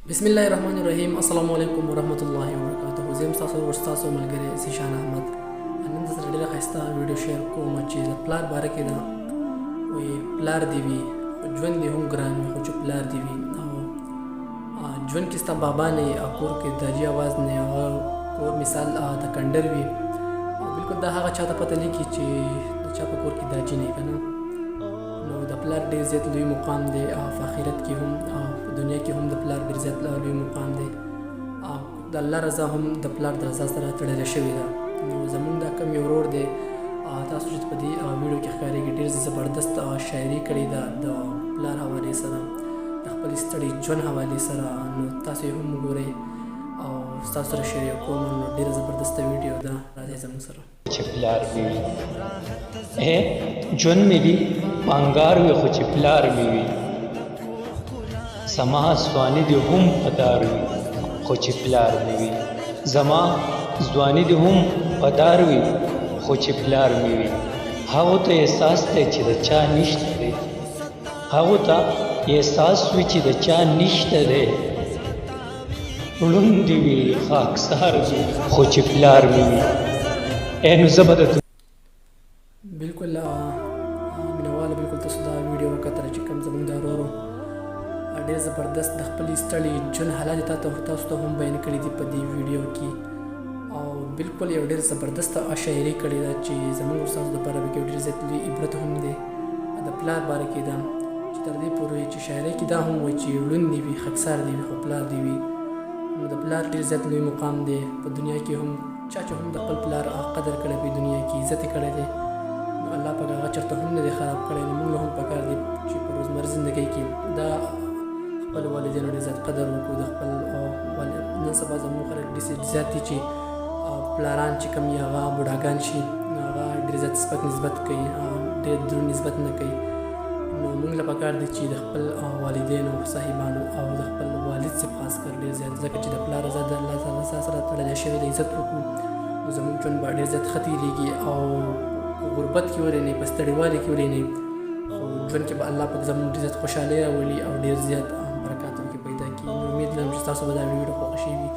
बिस्मिल्लाहिर्रहमानिर्रहीम अस्सलाम वालेकुम वरहमतुल्लाहि वबरकातुहू زم تاسو ورستاسو ملګری زیشان احمد نن د سره ډیره ښایسته ویډیو شیر کوم چې د پلار باره کې ده وایي پلار دې وي ژوند دې هم ګران وي خو چې پلار دې وي او ژوند کې ستا بابا نه او کور کې د داجي اواز نه او کور مثال د کنډر وي او بالکل دا هغه چاته پته لیکي چې د چا په کور کې داجي نه کنه نو د پلار ډېر زیات لوی مقام دی او په آخرت کې هم او په دنیا کې هم د پلار ډېر زیات لوی مقام دی او د الله رضا هم د پلار د رضا سره تړلې شوې ده نو زمونږ دا کم یو ورور دی تاسو چې په دې ویډیو کې ښکارېږي ډېر زبردست شاعري کړې ده د پلار حوالې سره د خپل ستړي ژوند حوالې سره نو تاسو یې هم وګورئ او ستاسو سره شریک کوم نو ډېره زبردسته ویډیو ده راځئ زموږ سره چې پلار مې وي ژوند مې وي پانګار وي خو چې پلار مې وي زما ځواني دې هم پدار وي خو چې پلار مې وي زما ځواني دې هم پدار وي خو چې پلار مې وي هغو ته احساس دی چې د چا نشته دی هغو ته احساس وي چې د چا نشته دی ړوند دې وي خاکسار وي خو چې پلار مې وي نو زه به بالکل مینهواله بالکل تاسو دا ویډیو وکتله چې کوم زموږ دا ورور ډېر زبردست د خپلې ستړي ژوند حالات تاسو ته هم بیان کړي دي په دې ویډیو کې او بالکل یو ډېر زبردسته شاعري کړې ده چې زموږ استاد لپاره به ډېر زیات لوی عبرت هم دی د پلار باره کې ده چې تر دې پورې چې شاعري کې دا هم وایي چې ړوند دې وي خاکسار دې وي خو پلار دې وي نو د پلار ډېر زیات لوی مقام دی په دنیا کې هم چا چې هم د خپل پلار قدر کړی په دنیا کې عزت یې کړی دی نو الله پاک هغه چېرته هم نه دی خراب کړی نو موږ هم پکار دی چې په روزمره زندګۍ کې دا خپل والدینو ډېر زیات قدر وکړو د خپل نن سبا زموږ خلک ډېر زیات دي چې پلاران چې کوم یې هغه بوډاګان شي نو هغه ډېر زیات سپک نسبت کوي ډېر دروند نسبت نه کوي نو موږ له پکار دی چې د خپل والدینو صاحبانو او د خپل والد صاحب خاص کر ډېر زیات ځکه چې د پلار رضا د الله تعالی سره تړلی شوې ده عزت وکړو نو زموږ ژوند به ډېر زیات ښه تېرېږي او په غربت کې ولې نه په ستړیوالي کې ولې نه خو ژوند کې به الله پاک زموږ ډېر زیات خوشحالۍ راولي او ډېر زیات برکات هم کې پیدا کړي نو امید لرم چې تاسو به دا ویډیو خوښه شوي وي